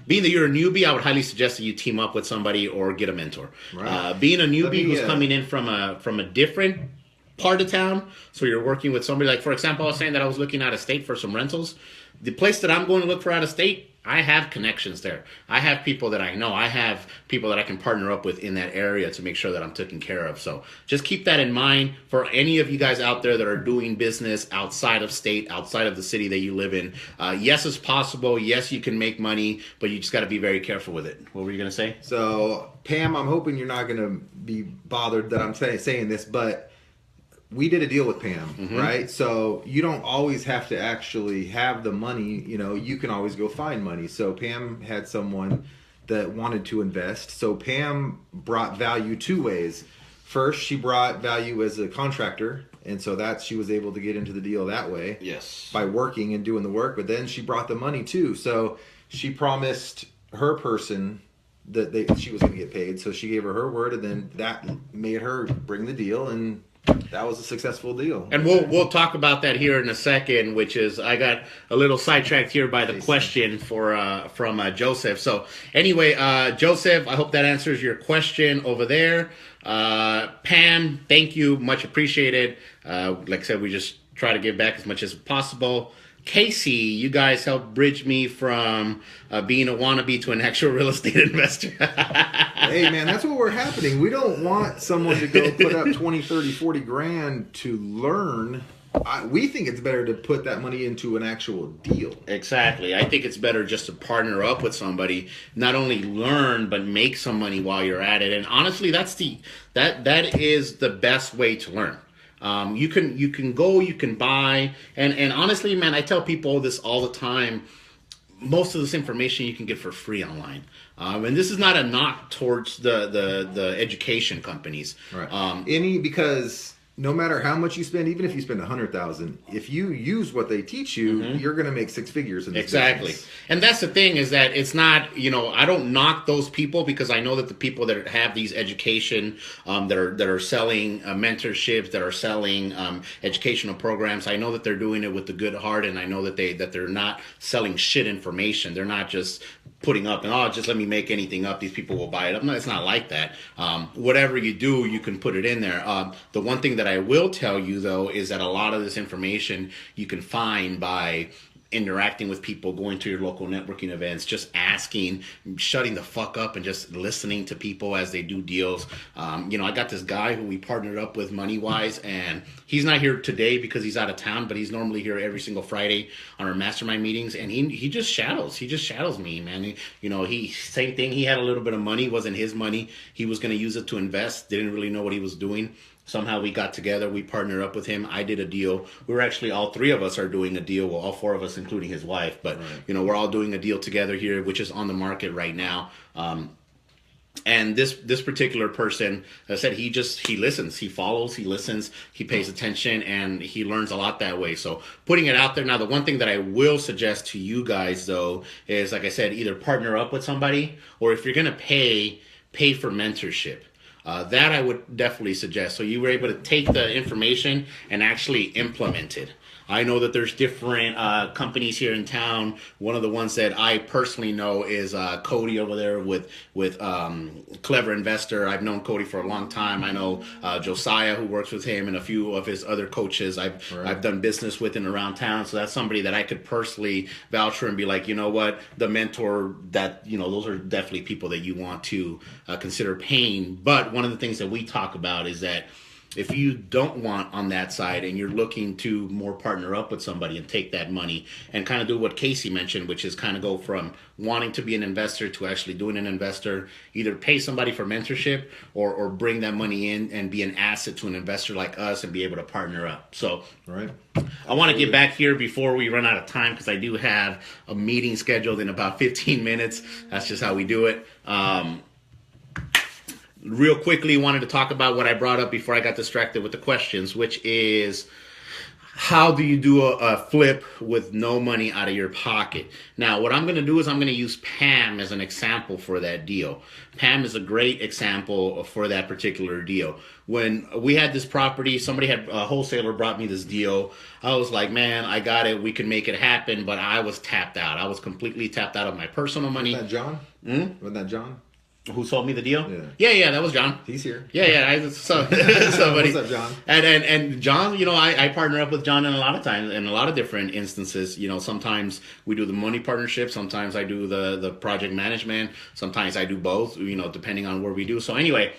Being that you're a newbie, I would highly suggest that you team up with somebody or get a mentor. Right. Being a newbie who's coming in from a different part of town, so you're working with somebody, like for example, I was saying that I was looking out of state for some rentals. The place that I'm going to look for out of state, I have connections there. I have people that I know. I have people that I can partner up with in that area to make sure that I'm taken care of. So just keep that in mind for any of you guys out there that are doing business outside of state, outside of the city that you live in. Yes, it's possible. Yes, you can make money, but you just got to be very careful with it. What were you going to say? So, Pam, I'm hoping you're not going to be bothered that I'm saying this, but we did a deal with Pam, right? So you don't always have to actually have the money. You can always go find money. So Pam had someone that wanted to invest. So Pam brought value two ways. First, she brought value as a contractor. And so she was able to get into the deal that way. Yes. By working and doing the work. But then she brought the money too. So she promised her person that she was going to get paid. So she gave her word, and then that made her bring the deal, and that was a successful deal. And we'll talk about that here in a second, which is I got a little sidetracked here by the question from Joseph. So anyway, Joseph, I hope that answers your question over there. Pam, thank you. Much appreciated. Like I said, we just try to give back as much as possible. Casey, you guys helped bridge me from being a wannabe to an actual real estate investor. Hey, man, that's what we're happening. We don't want someone to go put up 20, 30, 40 grand to learn. We think it's better to put that money into an actual deal. Exactly. I think it's better just to partner up with somebody, not only learn, but make some money while you're at it. And honestly, that is the best way to learn. You can go, you can buy, and honestly, man, I tell people this all the time. Most of this information you can get for free online, and this is not a knock towards the education companies. Right. Because no matter how much you spend, even if you spend $100,000, if you use what they teach you, you're going to make six figures in this exactly. business. And that's the thing, is that it's not, I don't knock those people, because I know that the people that have these education, that are selling mentorships, that are selling educational programs, I know that they're doing it with the good heart, and I know that they're not selling shit information. They're not just putting up and just let me make anything up. These people will buy it. No, it's not like that. Whatever you do, you can put it in there. The one thing that I will tell you, though, is that a lot of this information you can find by interacting with people, going to your local networking events, just asking, shutting the fuck up and just listening to people as they do deals. I got this guy who we partnered up with MoneyWise, and he's not here today because he's out of town, but he's normally here every single Friday on our mastermind meetings, and he just shadows. He just shadows me, man. He same thing. He had a little bit of money. It wasn't his money. He was going to use it to invest. Didn't really know what he was doing. Somehow we got together, we partnered up with him. I did a deal. We were actually, all three of us are doing a deal. Well, all four of us, including his wife. But, we're all doing a deal together here, which is on the market right now. And this particular person said he listens, he follows, he listens, he pays attention, and he learns a lot that way. So putting it out there. Now, the one thing that I will suggest to you guys though is, like I said, either partner up with somebody, or if you're gonna pay for mentorship. That I would definitely suggest. So you were able to take the information and actually implement it. I know that there's different companies here in town. One of the ones that I personally know is Cody over there with Clever Investor. I've known Cody for a long time. I know Josiah, who works with him, and a few of his other coaches. I've done business with and around town. So that's somebody that I could personally vouch for and be like, you know what, the mentor that, you know, those are definitely people that you want to consider paying. But one of the things that we talk about is that if you don't want on that side and you're looking to more partner up with somebody and take that money and kind of do what Casey mentioned, which is kind of go from wanting to be an investor to actually doing an investor, either pay somebody for mentorship or bring that money in and be an asset to an investor like us and be able to partner up. So Right. I want to get back here before we run out of time, because I do have a meeting scheduled in about 15 minutes. That's just how we do it. Real quickly, wanted to talk about what I brought up before I got distracted with the questions, which is, how do you do a flip with no money out of your pocket? Now, what I'm going to do is I'm going to use Pam as an example for that deal. Pam is a great example for that particular deal. When we had this property, somebody had, a wholesaler brought me this deal. I was like, man, I got it. We can make it happen. But I was tapped out. I was completely tapped out of my personal money. Wasn't that John? Wasn't that John? Who sold me the deal? Yeah, that was John. He's here. Yeah. Somebody. What's up, John? And John, you know, I partner up with John in a lot of times, in a lot of different instances. You know, sometimes we do the money partnership. Sometimes I do the project management. Sometimes I do both, you know, depending on where we do. So anyway,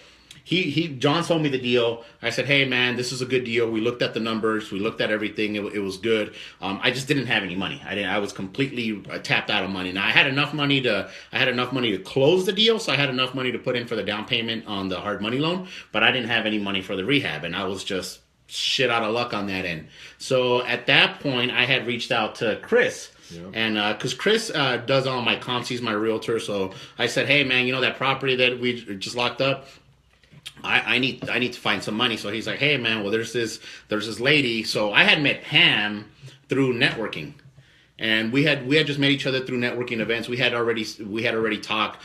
John sold me the deal. I said, hey man, this is a good deal. We looked at the numbers. We looked at everything. It was good. I just didn't have any money. I was completely tapped out of money. Now I had enough money to close the deal. So I had enough money to put in for the down payment on the hard money loan, but I didn't have any money for the rehab. And I was just shit out of luck on that end. So at that point I had reached out to Chris. Yeah. And because Chris does all my comps, he's my realtor. So I said, hey man, you know that property that we just locked up? I need to find some money. So he's like, hey man, well there's this lady. So I had met Pam through networking, and we had just met each other through networking events. We had already talked.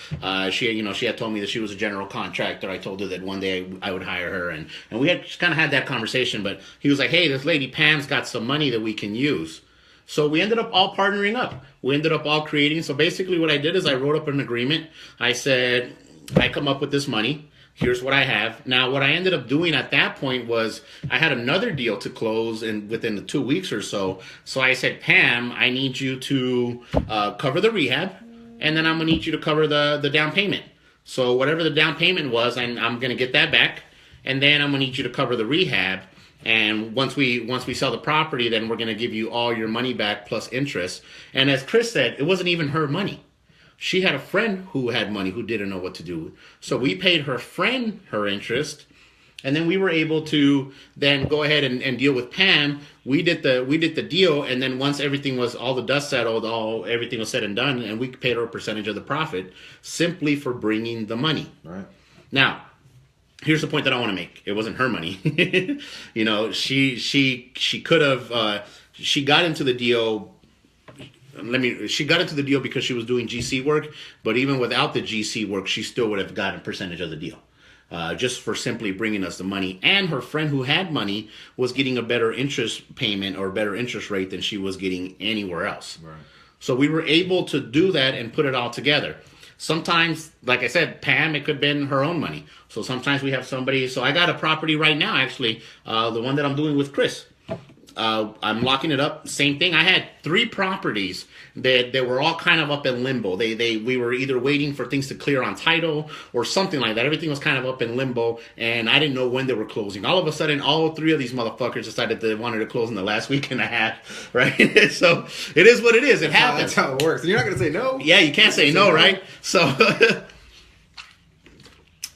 She had told me that she was a general contractor. I told her that one day I would hire her, and we had just kind of had that conversation. But he was like, hey, this lady Pam's got some money that we can use. So we ended up all partnering up. We ended up all creating. So basically what I did is I wrote up an agreement. I said, I come up with this money. Here's what I have. Now, what I ended up doing at that point was I had another deal to close within the 2 weeks or so. So I said, Pam, I need you to cover the rehab, and then I'm going to need you to cover the down payment. So whatever the down payment was, I'm going to get that back, and then I'm going to need you to cover the rehab. And once we sell the property, then we're going to give you all your money back plus interest. And as Chris said, it wasn't even her money. She had a friend who had money who didn't know what to do. So we paid her friend her interest, and then we were able to then go ahead and deal with Pam. We did the deal, and then once everything was, all the dust settled, everything was said and done, and we paid her a percentage of the profit simply for bringing the money. Right. Now, here's the point that I want to make. It wasn't her money. You know, she could have she got into the deal. She got into the deal because she was doing GC work, but even without the GC work, she still would have gotten a percentage of the deal, just for simply bringing us the money. And her friend who had money was getting a better interest payment or better interest rate than she was getting anywhere else. Right. So we were able to do that and put it all together. Sometimes, like I said, Pam, it could have been her own money. So sometimes we have somebody. So I got a property right now, actually, the one that I'm doing with Chris. I'm locking it up. Same thing. I had 3 properties that were all kind of up in limbo. We were either waiting for things to clear on title or something like that. Everything was kind of up in limbo, and I didn't know when they were closing. All of a sudden, all 3 of these motherfuckers decided they wanted to close in the last week and a half, right? So it is what it is. It happens. That's how it works. You're not going to say no. Yeah, you can't say no, right? So,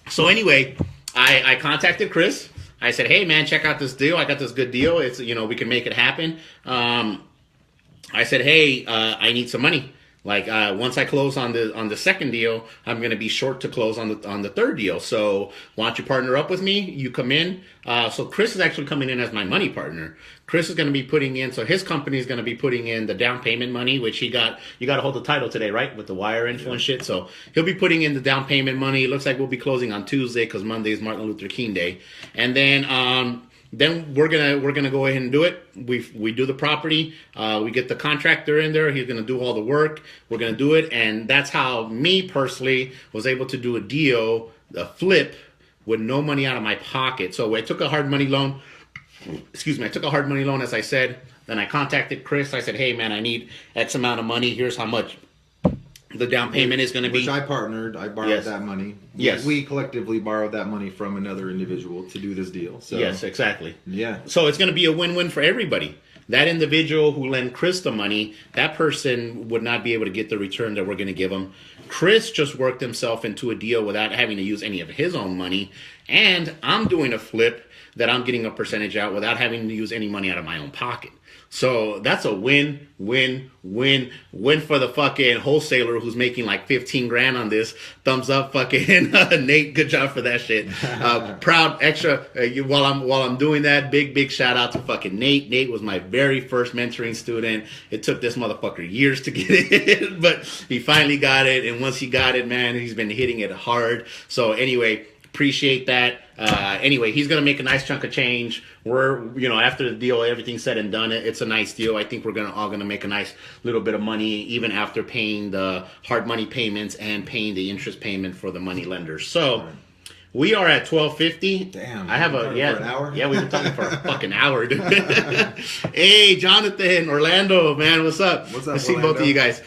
so anyway, I contacted Chris. I said, hey man, check out this deal. I got this good deal. It's, we can make it happen. I said, hey, I need some money. Like once I close on the second deal, I'm going to be short to close on the third deal. So why don't you partner up with me? You come in. So Chris is actually coming in as my money partner. Chris is going to be putting in. So his company is going to be putting in the down payment money, which you got to hold the title today, right? With the wire info and shit. So he'll be putting in the down payment money. It looks like we'll be closing on Tuesday because Monday is Martin Luther King Day, and then we're gonna go ahead and do it. We do the property. We get the contractor in there. He's gonna do all the work. We're gonna do it, and that's how me personally was able to do a deal, a flip, with no money out of my pocket. So I took a hard money loan. Excuse me. I took a hard money loan, as I said. Then I contacted Chris. I said, "Hey, man, I need X amount of money. Here's how much the down payment is going to be." Which I partnered. I borrowed that money. Yes. We collectively borrowed that money from another individual to do this deal. So yes, exactly. Yeah. So it's going to be a win-win for everybody. That individual who lent Chris the money, that person would not be able to get the return that we're going to give him. Chris just worked himself into a deal without having to use any of his own money. And I'm doing a flip that I'm getting a percentage out without having to use any money out of my own pocket. So that's a win, win, win, win for the fucking wholesaler who's making like 15 grand on this. Thumbs up, fucking Nate. Good job for that shit. Proud extra. While I'm doing that, big shout out to fucking Nate. Nate was my very first mentoring student. It took this motherfucker years to get it, but he finally got it. And once he got it, man, he's been hitting it hard. So anyway, appreciate that. Anyway, he's going to make a nice chunk of change. We're, after the deal, everything's said and done. It's a nice deal. I think we're all going to make a nice little bit of money, even after paying the hard money payments and paying the interest payment for the money lenders. So we are at 12:50. Damn. I have for an hour? Yeah, we've been talking for a fucking hour, dude. Hey, Jonathan, Orlando, man, what's up? What's up, Let's see Orlando? both of you guys.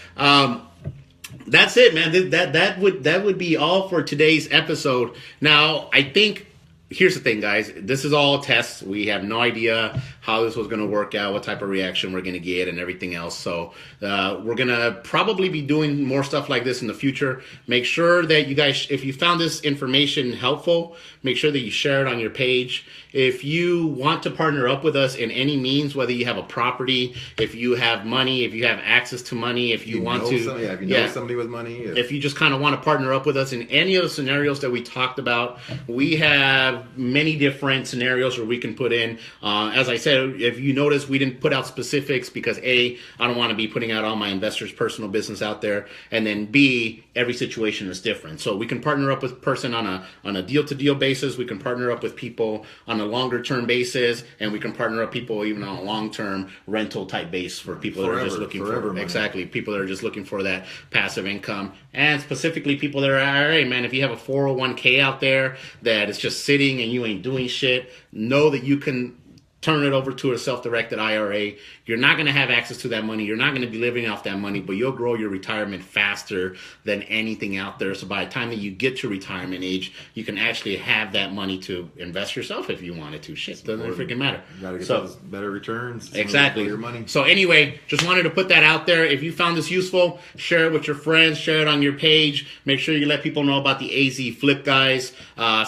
That's it, man. That would be all for today's episode. Now, I think here's the thing, guys. This is all tests. We have no idea how this was going to work out, what type of reaction we're going to get, and everything else. So we're going to probably be doing more stuff like this in the future. Make sure that you guys, if you found this information helpful, make sure that you share it on your page. If you want to partner up with us in any means, whether you have a property, if you have money, if you have access to money, if you want to, if you know somebody with money, if you just kind of want to partner up with us in any of the scenarios that we talked about, we have many different scenarios where we can put in. As I said, if you notice, we didn't put out specifics because A, I don't want to be putting out all my investors' personal business out there, and then B, every situation is different. So we can partner up with a person on a deal-to-deal basis. We can partner up with people on a longer-term basis, and we can partner up people even on a long-term rental type base for people that are just looking for money. Exactly, people that are just looking for that passive income, and specifically people that are, all right, man, if you have a 401k out there that is just sitting and you ain't doing shit, know that you can turn it over to a self-directed IRA. You're not going to have access to that money. You're not going to be living off that money, but you'll grow your retirement faster than anything out there. So by the time that you get to retirement age, you can actually have that money to invest yourself if you wanted to. Shit, doesn't freaking matter. You gotta get those better returns. Exactly. For your money. So anyway, just wanted to put that out there. If you found this useful, share it with your friends, share it on your page. Make sure you let people know about the AZ Flip guys.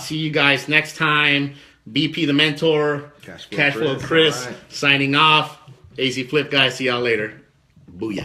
See you guys next time. BP the Mentor, Cashflow Chris, All right. signing off. AZ Flip guys, see y'all later.